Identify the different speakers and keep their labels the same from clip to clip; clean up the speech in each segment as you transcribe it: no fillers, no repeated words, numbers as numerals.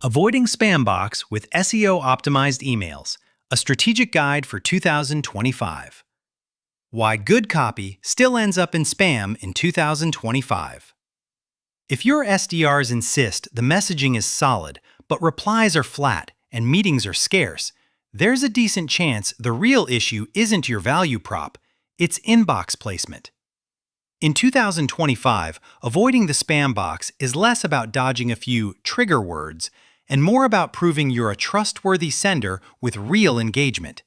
Speaker 1: Avoiding Spam Box with SEO-Optimized Emails, a strategic guide for 2025. Why good copy still ends up in spam in 2025. If your SDRs insist the messaging is solid, but replies are flat and meetings are scarce, there's a decent chance the real issue isn't your value prop, it's inbox placement. In 2025, avoiding the spam box is less about dodging a few trigger words and more about proving you're a trustworthy sender with real engagement.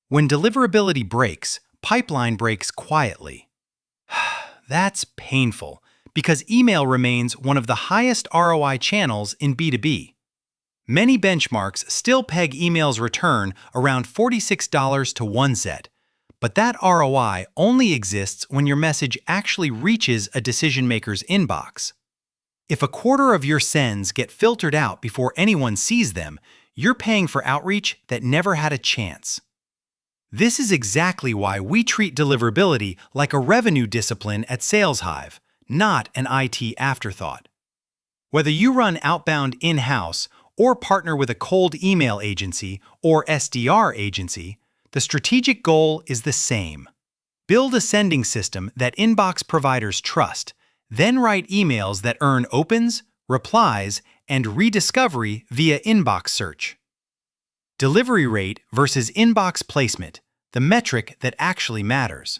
Speaker 1: When deliverability breaks, pipeline breaks quietly. That's painful because email remains one of the highest ROI channels in B2B. Many benchmarks still peg email's return around $46 to 1 Zet, but that ROI only exists when your message actually reaches a decision-maker's inbox. If a quarter of your sends get filtered out before anyone sees them, you're paying for outreach that never had a chance. This is exactly why we treat deliverability like a revenue discipline at SalesHive, not an IT afterthought. Whether you run Outbound in-house or partner with a cold email agency or SDR agency, the strategic goal is the same. Build a sending system that inbox providers trust, then write emails that earn opens, replies, and rediscovery via inbox search. Delivery rate versus inbox placement, the metric that actually matters.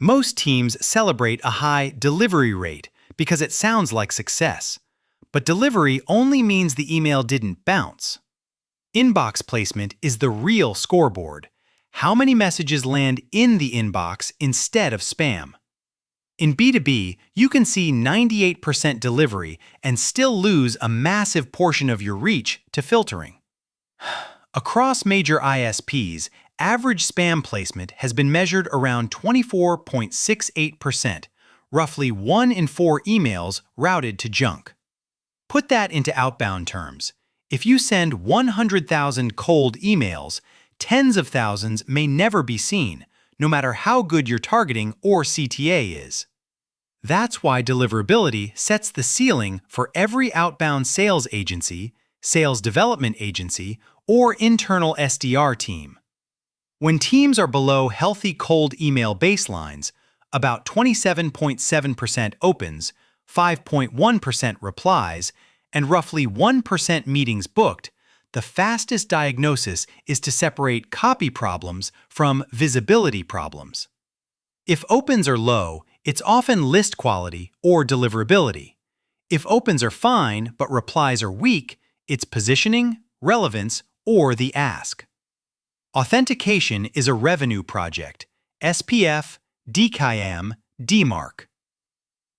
Speaker 1: Most teams celebrate a high delivery rate because it sounds like success, but delivery only means the email didn't bounce. Inbox placement is the real scoreboard. How many messages land in the inbox instead of spam? In B2B, you can see 98% delivery and still lose a massive portion of your reach to filtering. Across major ISPs, average spam placement has been measured around 24.68%, roughly 1 in 4 emails routed to junk. Put that into outbound terms. If you send 100,000 cold emails, tens of thousands may never be seen, no matter how good your targeting or CTA is. That's why deliverability sets the ceiling for every outbound sales agency, sales development agency, or internal SDR team. When teams are below healthy cold email baselines, about 27.7% opens, 5.1% replies, and roughly 1% meetings booked, the fastest diagnosis is to separate copy problems from visibility problems. If opens are low, it's often list quality or deliverability. If opens are fine but replies are weak, it's positioning, relevance, or the ask. Authentication is a revenue project, SPF, DKIM, DMARC.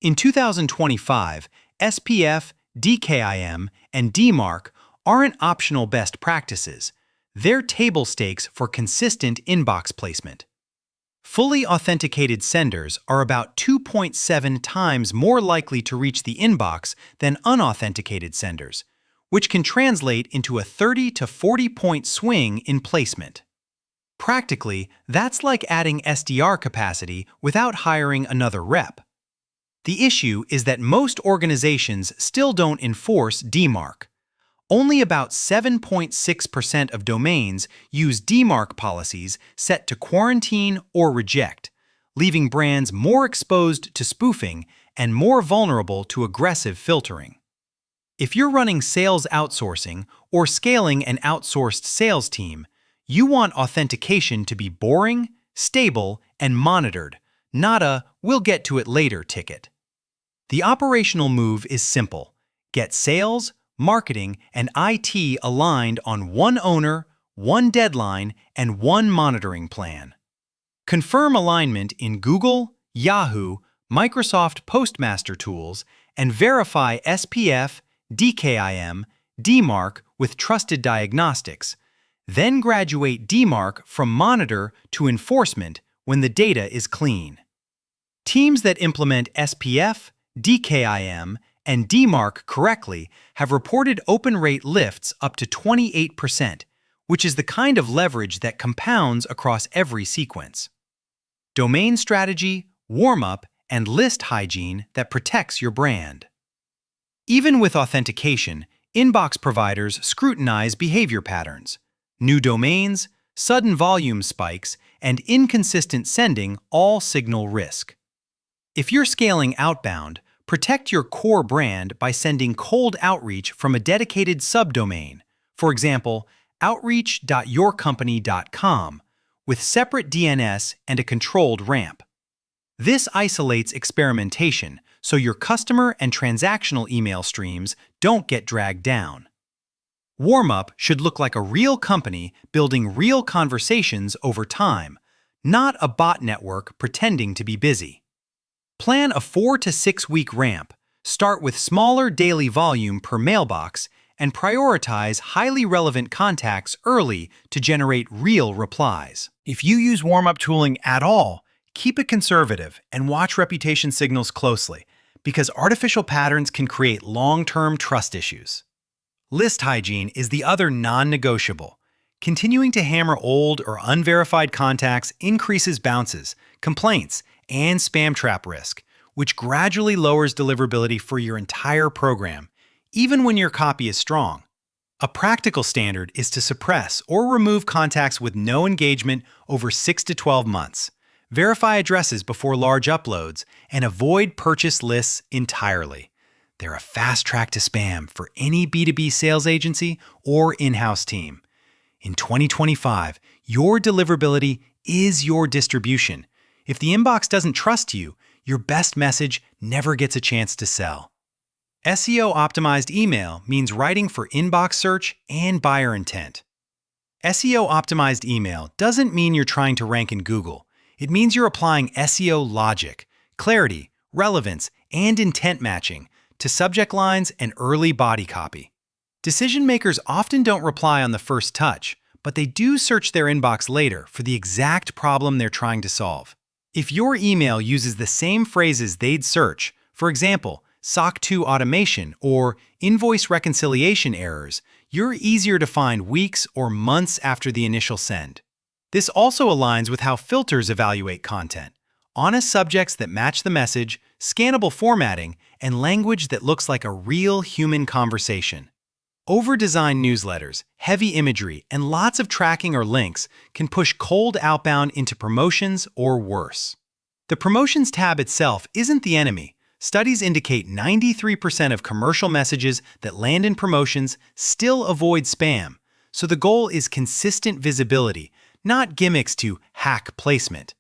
Speaker 1: In 2025, SPF, DKIM, and DMARC aren't optional best practices. They're table stakes for consistent inbox placement. Fully authenticated senders are about 2.7 times more likely to reach the inbox than unauthenticated senders, which can translate into a 30 to 40-point swing in placement. Practically, that's like adding SDR capacity without hiring another rep. The issue is that most organizations still don't enforce DMARC. Only about 7.6% of domains use DMARC policies set to quarantine or reject, leaving brands more exposed to spoofing and more vulnerable to aggressive filtering. If you're running sales outsourcing or scaling an outsourced sales team, you want authentication to be boring, stable, and monitored, not a "we'll get to it later" ticket. The operational move is simple. Get sales, marketing, and IT aligned on one owner, one deadline, and one monitoring plan. Confirm alignment in Google, Yahoo, Microsoft Postmaster tools, and verify SPF, DKIM, DMARC with trusted diagnostics. Then graduate DMARC from monitor to enforcement when the data is clean. Teams that implement SPF, DKIM, and DMARC correctly have reported open rate lifts up to 28%, which is the kind of leverage that compounds across every sequence. Domain strategy, warm-up, and list hygiene that protects your brand. Even with authentication, Inbox providers scrutinize behavior patterns. New domains, sudden volume spikes, and inconsistent sending all signal risk. If you're scaling outbound, protect your core brand by sending cold outreach from a dedicated subdomain, for example, outreach.yourcompany.com, with separate DNS and a controlled ramp. This isolates experimentation so your customer and transactional email streams don't get dragged down. Warm-up should look like a real company building real conversations over time, not a bot network pretending to be busy. Plan a 4 to 6 week ramp, start with smaller daily volume per mailbox, and prioritize highly relevant contacts early to generate real replies. If you use warm-up tooling at all, keep it conservative and watch reputation signals closely, because artificial patterns can create long-term trust issues. List hygiene is the other non-negotiable. Continuing to hammer old or unverified contacts increases bounces, complaints, and spam trap risk, which gradually lowers deliverability for your entire program, even when your copy is strong. A practical standard is to suppress or remove contacts with no engagement over 6 to 12 months. Verify addresses before large uploads, and avoid purchase lists entirely. They're a fast track to spam for any B2B sales agency or in-house team. In 2025, your deliverability is your distribution. If the inbox doesn't trust you, your best message never gets a chance to sell. SEO-optimized email means writing for inbox search and buyer intent. SEO-optimized email doesn't mean you're trying to rank in Google. It means you're applying SEO logic, clarity, relevance, and intent matching to subject lines and early body copy. Decision makers often don't reply on the first touch, but they do search their inbox later for the exact problem they're trying to solve. If your email uses the same phrases they'd search, for example, SOC 2 automation or invoice reconciliation errors, you're easier to find weeks or months after the initial send. This also aligns with how filters evaluate content: honest subjects that match the message, scannable formatting, and language that looks like a real human conversation. Over-designed newsletters, heavy imagery, and lots of tracking or links can push cold outbound into promotions or worse. The promotions tab itself isn't the enemy. Studies indicate 93% of commercial messages that land in promotions still avoid spam, so the goal is consistent visibility, not gimmicks to hack placement.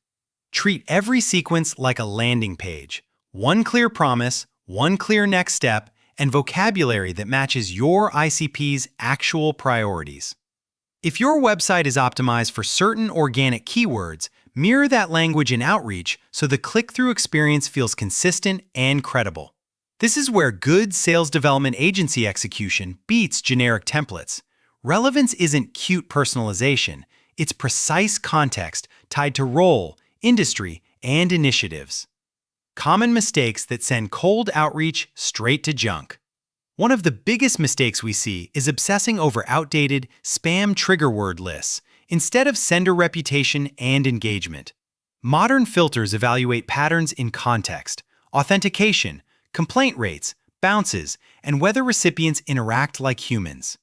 Speaker 1: Treat every sequence like a landing page. One clear promise, one clear next step, and vocabulary that matches your ICP's actual priorities. If your website is optimized for certain organic keywords, mirror that language in outreach so the click-through experience feels consistent and credible. This is where good sales development agency execution beats generic templates. Relevance isn't cute personalization. It's precise context tied to role, industry, and initiatives. Common mistakes that send cold outreach straight to junk. One of the biggest mistakes we see is obsessing over outdated spam trigger word lists instead of sender reputation and engagement. Modern filters evaluate patterns in context, authentication, complaint rates, bounces, and whether recipients interact like humans.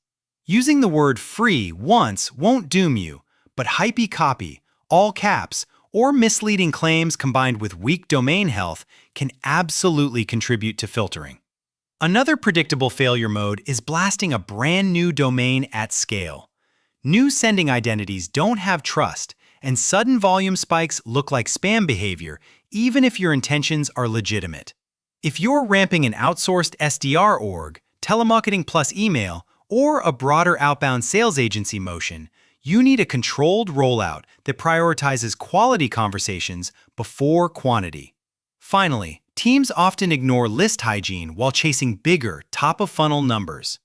Speaker 1: Using the word free once won't doom you, but hypey copy, all caps, or misleading claims combined with weak domain health can absolutely contribute to filtering. Another predictable failure mode is blasting a brand new domain at scale. New sending identities don't have trust, and sudden volume spikes look like spam behavior, even if your intentions are legitimate. If you're ramping an outsourced SDR org, telemarketing plus email, or a broader outbound sales agency motion, you need a controlled rollout that prioritizes quality conversations before quantity. Finally, teams often ignore list hygiene while chasing bigger, top-of-funnel numbers.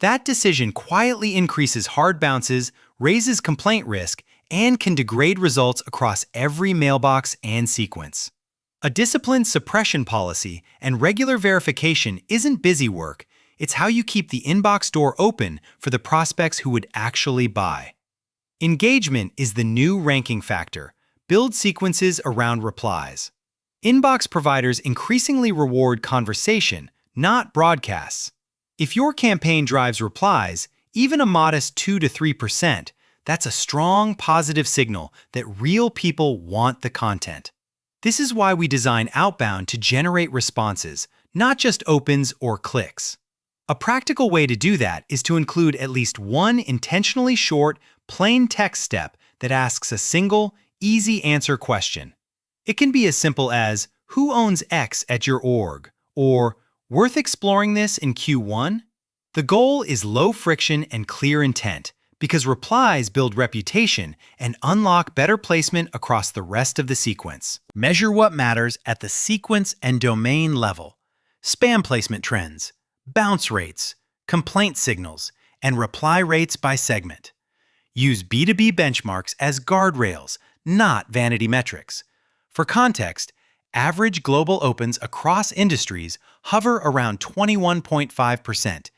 Speaker 1: That decision quietly increases hard bounces, raises complaint risk, and can degrade results across every mailbox and sequence. A disciplined suppression policy and regular verification isn't busy work. It's how you keep the inbox door open for the prospects who would actually buy. Engagement is the new ranking factor. Build sequences around replies. Inbox providers increasingly reward conversation, not broadcasts. If your campaign drives replies, even a modest 2 to 3%, that's a strong positive signal that real people want the content. This is why we design Outbound to generate responses, not just opens or clicks. A practical way to do that is to include at least one intentionally short, plain text step that asks a single, easy answer question. It can be as simple as, "Who owns X at your org?" or "Worth exploring this in Q1?" The goal is low friction and clear intent, because replies build reputation and unlock better placement across the rest of the sequence. Measure what matters at the sequence and domain level. Spam placement trends, bounce rates, complaint signals, and reply rates by segment. Use B2B benchmarks as guardrails, not vanity metrics. For context, average global opens across industries hover around 21.5%,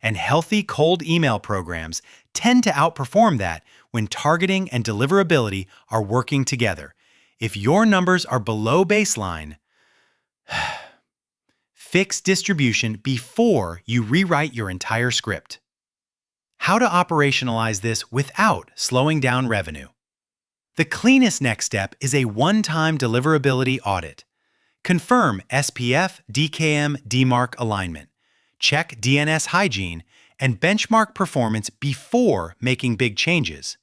Speaker 1: and healthy cold email programs tend to outperform that when targeting and deliverability are working together. If your numbers are below baseline, fix distribution before you rewrite your entire script. How to operationalize this without slowing down revenue. The cleanest next step is a one-time deliverability audit. Confirm SPF, DKIM, DMARC alignment. Check DNS hygiene, and benchmark performance before making big changes.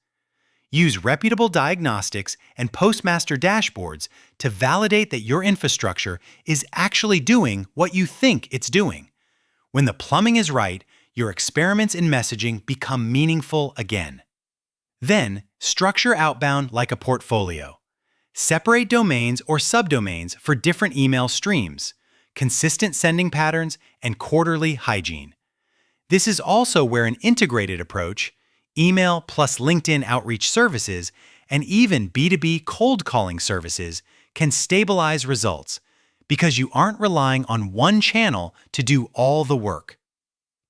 Speaker 1: Use reputable diagnostics and postmaster dashboards to validate that your infrastructure is actually doing what you think it's doing. When the plumbing is right, your experiments in messaging become meaningful again. Then, structure Outbound like a portfolio. Separate domains or subdomains for different email streams, consistent sending patterns, and quarterly hygiene. This is also where an integrated approach, email plus LinkedIn outreach services, and even B2B cold calling services can stabilize results because you aren't relying on one channel to do all the work.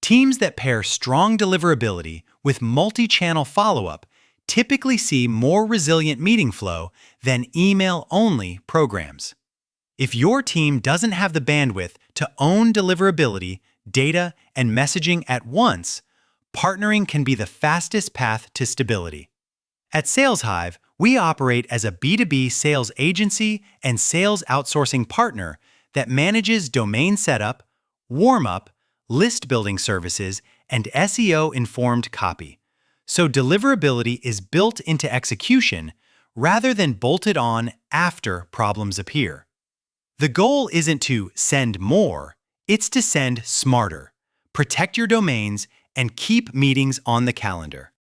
Speaker 1: Teams that pair strong deliverability with multi-channel follow-up typically see more resilient meeting flow than email-only programs. If your team doesn't have the bandwidth to own deliverability, data, and messaging at once, partnering can be the fastest path to stability. At SalesHive, we operate as a B2B sales agency and sales outsourcing partner that manages domain setup, warm-up, list-building services, and SEO-informed copy. So deliverability is built into execution rather than bolted on after problems appear. The goal isn't to send more, it's to send smarter, protect your domains, and keep meetings on the calendar.